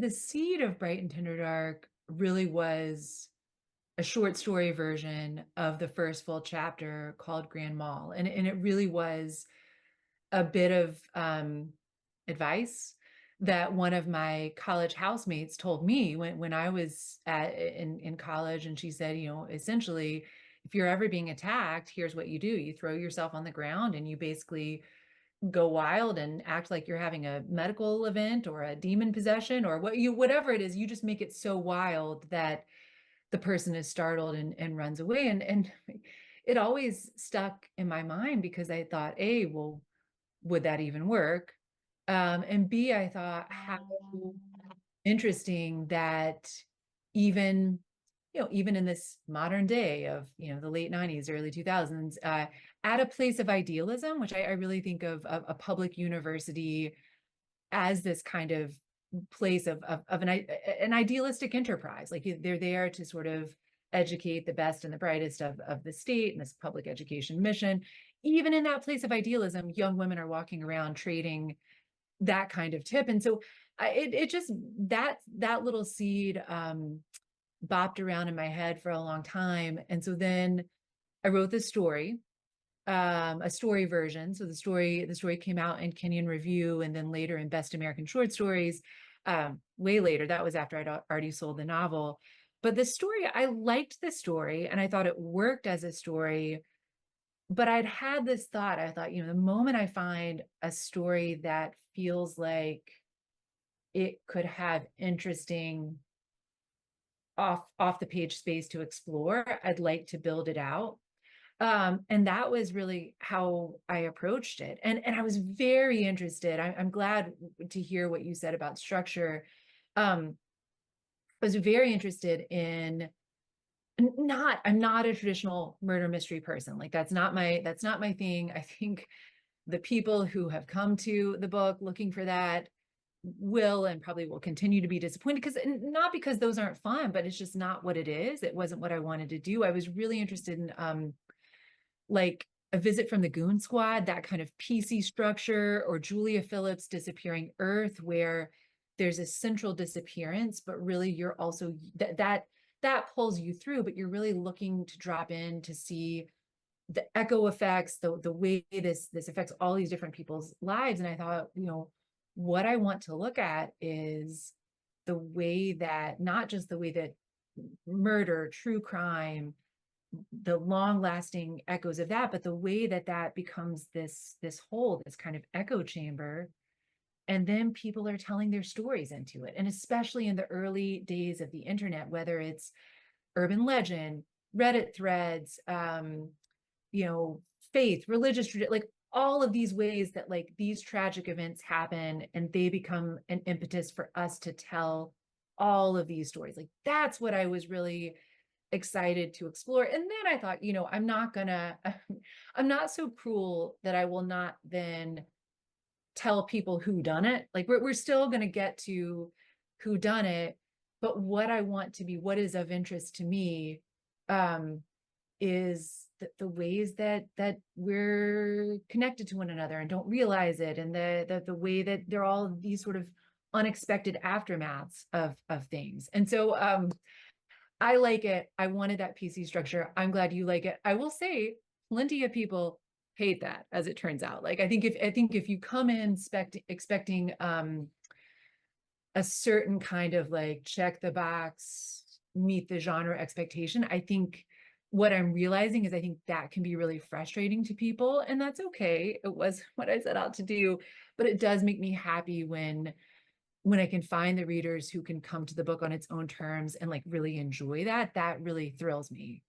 the seed of Bright and Tender Dark really was a short story version of the first full chapter called Grand Mall. And it really was a bit of advice that one of my college housemates told me when I was in college. And she said, essentially, if you're ever being attacked, here's what you do. You throw yourself on the ground and you basically go wild and act like you're having a medical event or a demon possession or whatever it is. You just make it so wild that the person is startled and runs away. And it always stuck in my mind because I thought, A, well, would that even work? And B, I thought how interesting that even, even in this modern day of, the late 90s, early 2000s, at a place of idealism, which I really think of a public university as this kind of place of an idealistic enterprise. Like they're there to sort of educate the best and the brightest of the state and this public education mission. Even in that place of idealism, young women are walking around trading that kind of tip. And so it just, that little seed bopped around in my head for a long time. And so then I wrote this story, a story version. So the story came out in Kenyon Review and then later in Best American Short Stories, way later. That was after I'd already sold the novel. But the story, I liked the story and I thought it worked as a story. But I'd had this thought, I thought, the moment I find a story that feels like it could have interesting off the page space to explore, I'd like to build it out. And that was really how I approached it. And I was very interested. I'm glad to hear what you said about structure. I was very interested in I'm not a traditional murder mystery person. Like that's not my thing. I think the people who have come to the book looking for that will and probably will continue to be disappointed not because those aren't fun, but it's just not what it is. It wasn't what I wanted to do. I was really interested in like A Visit from the Goon Squad, that kind of PC structure, or Julia Phillips' Disappearing Earth, where there's a central disappearance, but really you're also that pulls you through, but you're really looking to drop in to see the echo effects, the way this affects all these different people's lives. And I thought, what I want to look at is the way that, not just the way that murder, true crime, the long lasting echoes of that, but the way that that becomes this whole, this kind of echo chamber. And then people are telling their stories into it. And especially in the early days of the internet, whether it's urban legend, Reddit threads, faith, religious, like all of these ways that like these tragic events happen and they become an impetus for us to tell all of these stories. Like that's what I was really excited to explore. And then I thought, I'm not so cruel that I will not then tell people who done it. Like we're still going to get to who done it, but what I want to be, what is of interest to me, is the ways that we're connected to one another and don't realize it, and the way that there are all these sort of unexpected aftermaths of things. And so I like it. I wanted that PC structure. I'm glad you like it. I will say plenty of people hate that, as it turns out. Like I think if you come in expecting a certain kind of like check the box, meet the genre expectation, I think what I'm realizing is I think that can be really frustrating to people, and that's okay. It was what I set out to do, but it does make me happy when I can find the readers who can come to the book on its own terms and like really enjoy that. That really thrills me.